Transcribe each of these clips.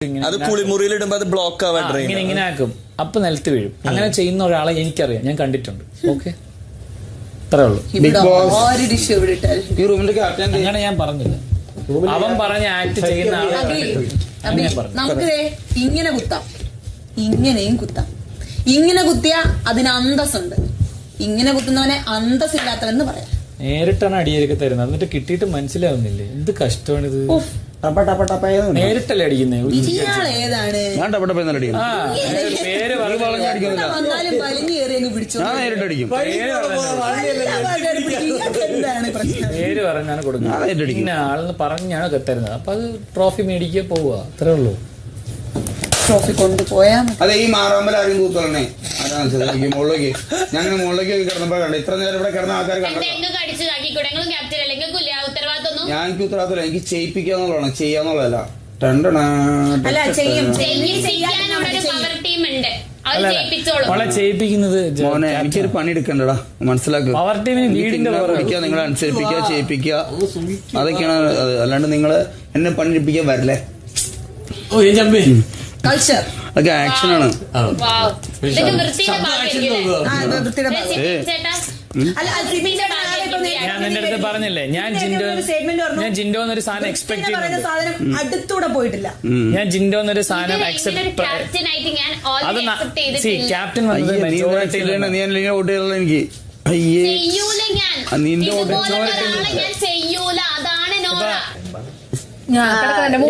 അത് കുളിമുറിയിൽ ഇടുമ്പോ അത് ബ്ലോക്ക് ആവാൻ ഇങ്ങനെ ആക്കും, അപ്പൊ നിലത്ത് വീഴും. അങ്ങനെ ചെയ്യുന്ന ഒരാളെ എനിക്കറിയാം, ഞാൻ കണ്ടിട്ടുണ്ട്. ഓക്കെ, അത്രേ ഉള്ളൂ. അങ്ങനെ ഞാൻ പറഞ്ഞില്ല, അവൻ പറഞ്ഞ ആക്ട് ചെയ്യുന്ന ആളെ നമുക്ക് ഇങ്ങനെ കുത്താം, ഇങ്ങനെയും കുത്താം. ഇങ്ങനെ കുത്തിയ അതിന് അന്തസ്സുണ്ട്, ഇങ്ങനെ കുത്തുന്നവനെ അന്തസ്സില്ലാത്തവെന്ന് പറയാം. നേരിട്ടാണ് അടിയൊക്കെ തരുന്നത്, എന്നിട്ട് കിട്ടിയിട്ട് മനസ്സിലാവുന്നില്ലേ? എന്ത് കഷ്ടമാണിത്. നേരിട്ടല്ലേ അടിക്കുന്നേ? ഏതാണ് പേര് വന്നാലും വലിഞ്ഞു കയറി അങ്ങ് പിടിച്ചു. പേര് പറഞ്ഞാണ് കൊടുക്കുന്നത്, ഇന്ന ആളെന്ന് പറഞ്ഞാണ് തരുന്നത്. അപ്പൊ അത് ട്രോഫി മേടിക്കുക, പോവുക, അത്രേ ഉള്ളൂ. ട്രോഫി കൊണ്ടുപോയാ അതെ. ഈ മാറാമ്പൽ ആരും കൂത്തോളണേ, അതാണ് മുകളിലേക്ക്. ഞങ്ങൾ മുകളിലേക്ക് കിടന്നപ്പോ കണ്ടു, ഇത്ര നേരം ഇവിടെ കിടന്ന ആൾക്കാർ കണ്ടു. ഞാൻ ഉത്തരവാദിത്തമില്ല, എനിക്ക് ചെയ്യിപ്പിക്കാന്നുള്ളതാണ്, ചെയ്യാന്നുള്ളതല്ല. മോനെ, എനിക്കൊരു പണി എടുക്കണ്ടടാ, മനസ്സിലാക്കുക. നിങ്ങളെ അനുസരിപ്പിക്കുക, ചെയ്യിപ്പിക്കുക, അതൊക്കെയാണ് അത്. അല്ലാണ്ട് നിങ്ങള് എന്നെ പണി എടുപ്പിക്കാൻ വരില്ലേ? കൾച്ചർ അതൊക്കെ ആക്ഷനാണ്. ഞാൻ നിന്റെ അടുത്ത് പറഞ്ഞില്ലേ, ഞാൻ ജിൻഡോ എന്നൊരു സാധനം എക്സ്പെക്ട് ചെയ്യുന്നു. അടുത്തൂടെ പോയിട്ടില്ല. ഞാൻ ജിൻഡോ എന്നൊരു സാധനം അത് ക്യാപ്റ്റൻ വന്നത് മെജോറിറ്റി. നീ അല്ലെങ്കിൽ വോട്ട് ചെയ്തല്ലോ എനിക്ക്. നിന്റെ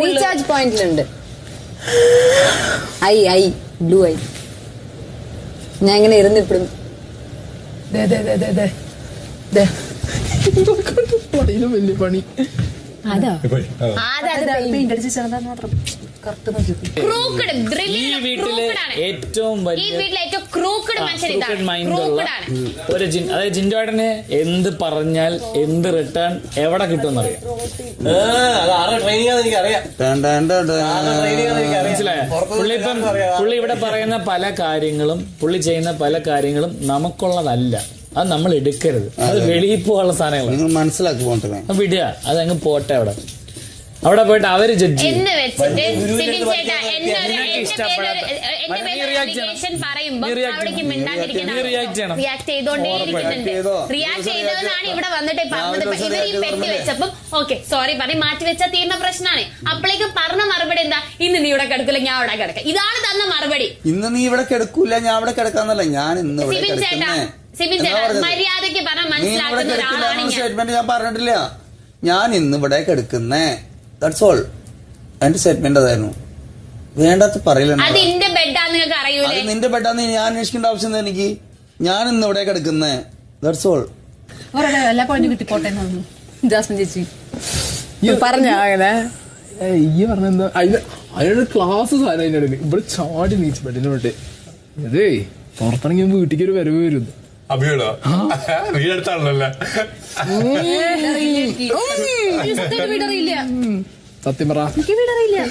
റീചാർജ് പോയിന്റിലുണ്ട് ഐ ബ്ലൂ ഐ. ഞാൻ ഇങ്ങനെ ഇരുന്നിപ്പിടും. വലിയ പണി അതാ ഈ വീട്ടിലെ ഏറ്റവും മൈൻഡുള്ള ഒരു അതായത് ജിൻഡോടനെ എന്ത് പറഞ്ഞാൽ എന്ത് റിട്ടേൺ എവിടെ കിട്ടുമെന്നറിയാം. മനസ്സിലായ? പുള്ളി ഇവിടെ പറയുന്ന പല കാര്യങ്ങളും, പുള്ളി ചെയ്യുന്ന പല കാര്യങ്ങളും നമുക്കുള്ളതല്ല. അത് നമ്മൾ എടുക്കരുത്, അത് വെളിയിൽ പോകാനുള്ള സാധനങ്ങൾ മനസ്സിലാക്കി വിടുക. അതങ്ങ് പോട്ടെ, അവിടെ പോയിട്ട് അവര് ജഡ്ജ് ഇവിടെ വന്നിട്ട് പറഞ്ഞത്. ഇവർ ഈ പെട്ടി വെച്ചപ്പം ഓക്കെ സോറി പറയും, മാറ്റി വെച്ചാൽ തീർന്ന പ്രശ്നമാണ്. അപ്പോഴേക്കും പറഞ്ഞ മറുപടി എന്താ? ഇന്ന് നീ ഇവിടെ കിടക്കില്ല, ഞാൻ അവിടെ കിടക്കാം. ഇതാണ് തന്ന മറുപടി. ഇന്ന് നീ ഇവിടെ കിടക്കൂല, ഞാൻ അവിടെ കിടക്കാന്നല്ല, ഞാൻ ഇന്ന് മര്യാദക്ക് പറഞ്ഞാൽ മനസ്സിലാക്കുന്ന ഒരാളാണ് സ്റ്റേറ്റ്മെന്റ് ഞാൻ പറഞ്ഞിട്ടില്ല. ഞാൻ ഇന്ന് ഇവിടെ കിടക്കുന്നേ, ദാറ്റ്സ് ഓൾ. എന്റെ സ്റ്റേറ്റ്മെന്റ് അതായിരുന്നു. വേണ്ടാത്ത പറയില്ല. അത് നിന്റെ ബെഡാന്ന് നിങ്ങൾക്ക് അറിയൂലേ? അത് നിന്റെ ബെഡാന്ന് ഞാൻ അന്വേഷിക്കേണ്ട ആവശ്യം എന്താ എനിക്ക്? ഞാൻ ഇന്ന് ഇവിടെ കിടക്കുന്നേ, ദാറ്റ്സ് ഓൾ. എല്ലാ പോയിന്റും കിട്ടിപ്പോട്ടെ ജാസ്മിൻ ചേച്ചി പറഞ്ഞ അങ്ങനെ ഈ പറഞ്ഞെന്താ അതിനൊരു ക്ലാസ് സാധനം അതിൻ്റെ ഇടയിൽ ഇവിടെ ചാടി നീച്ച് ബെഡിന് വിട്ട്. അതേ പുറത്തിറങ്ങി വീട്ടിലേക്ക് ഒരു വരവ് വരുന്നു. അഭിയോടോ വീടെടുത്താണല്ലോ. സത്യം പറ, വീടറിയില്ല.